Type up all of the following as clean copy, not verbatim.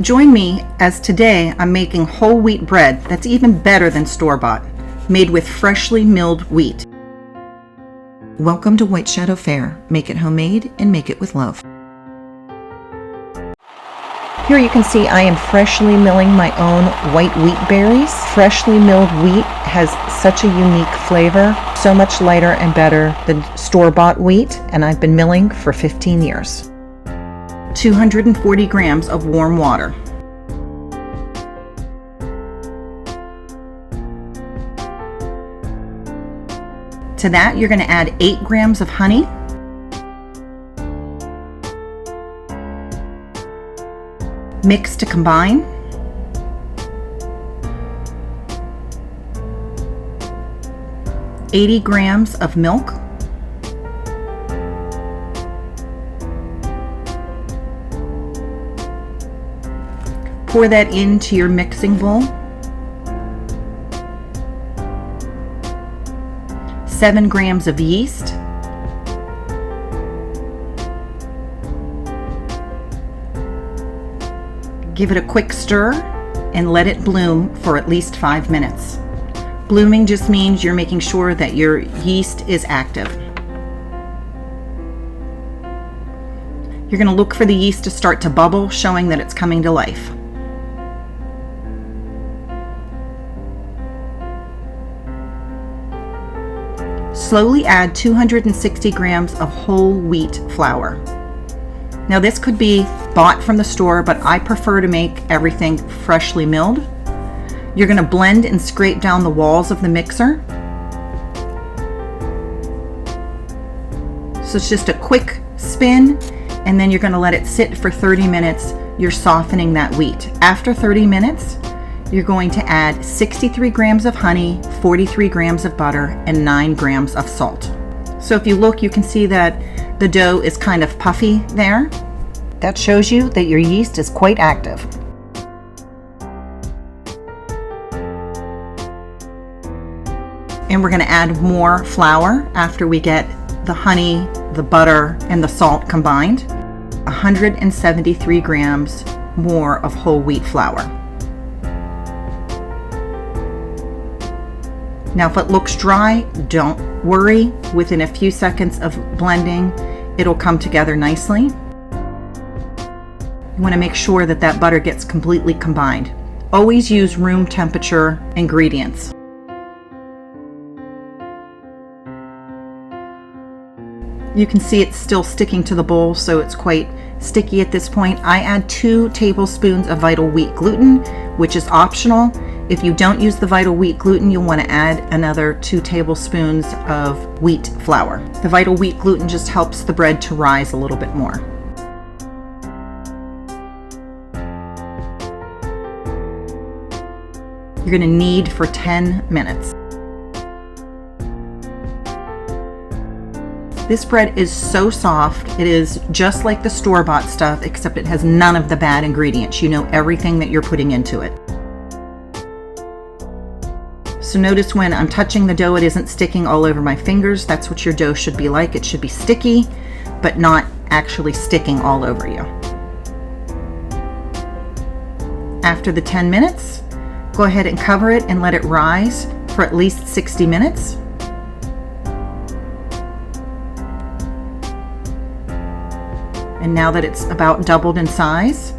Join me as today I'm making whole wheat bread that's even better than store-bought, made with freshly milled wheat. Welcome to White Shadow Fare. Make it homemade and make it with love. Here you can see I am freshly milling my own white wheat berries. Freshly milled wheat has such a unique flavor, so much lighter and better than store-bought wheat, and I've been milling for 15 years. 240 grams of warm water. To that, you're going to add 8 grams of honey, mix to combine, .80 grams of milk, pour that into your mixing bowl, 7 grams of yeast, give it a quick stir and let it bloom for at least 5 minutes. Blooming just means you're making sure that your yeast is active. You're going to look for the yeast to start to bubble, showing that it's coming to life. Slowly add 260 grams of whole wheat flour. Now this could be bought from the store, but I prefer to make everything freshly milled. You're going to blend and scrape down the walls of the mixer. So it's just a quick spin, and then you're going to let it sit for 30 minutes. You're softening that wheat. After 30 minutes, you're going to add 63 grams of honey, 43 grams of butter, and 9 grams of salt. So if you look, you can see that the dough is kind of puffy there. That shows you that your yeast is quite active. And we're going to add more flour after we get the honey, the butter, and the salt combined. 173 grams more of whole wheat flour. Now if it looks dry, don't worry. Within a few seconds of blending, it'll come together nicely. You want to make sure that that butter gets completely combined. Always use room temperature ingredients. You can see it's still sticking to the bowl, so it's quite sticky at this point. I add 2 tablespoons of Vital Wheat gluten, which is optional. If you don't use the Vital Wheat gluten, you'll want to add another 2 tablespoons of wheat flour. The Vital Wheat gluten just helps the bread to rise a little bit more. You're going to knead for 10 minutes. This bread is so soft. It is just like the store-bought stuff, except it has none of the bad ingredients. You know everything that you're putting into it. So notice when I'm touching the dough, it isn't sticking all over my fingers. That's what your dough should be like. It should be sticky, but not actually sticking all over you. After the 10 minutes, go ahead and cover it and let it rise for at least 60 minutes. And now that it's about doubled in size,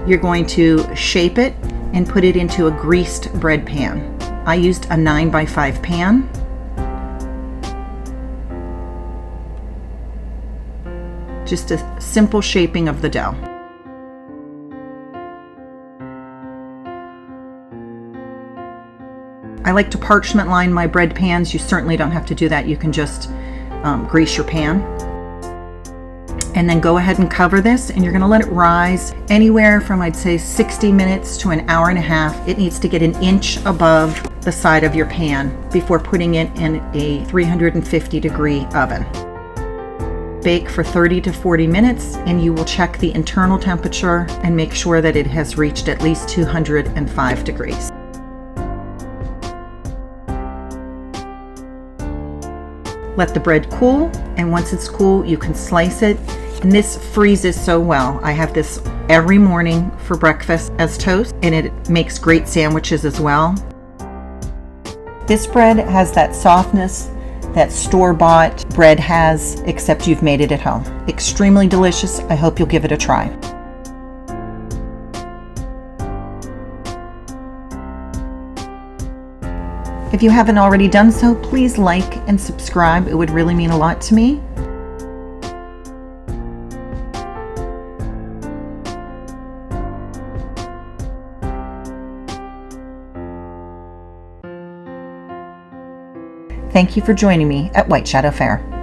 you're going to shape it and put it into a greased bread pan. I used a 9x5 pan. Just a simple shaping of the dough. I like to parchment line my bread pans. You certainly don't have to do that. You can just grease your pan. And then go ahead and cover this, and you're going to let it rise anywhere from, I'd say, 60 minutes to an hour and a half. It needs to get 1 inch above the side of your pan before putting it in a 350-degree oven. Bake for 30 to 40 minutes, and you will check the internal temperature and make sure that it has reached at least 205 degrees. Let the bread cool, and once it's cool, you can slice it And this freezes so well. I have this every morning for breakfast as toast, and it makes great sandwiches as well. This bread has that softness that store-bought bread has, except you've made it at home. Extremely delicious. I hope you'll give it a try. If you haven't already done so, please like and subscribe. It would really mean a lot to me. Thank you for joining me at White Shadow Fare.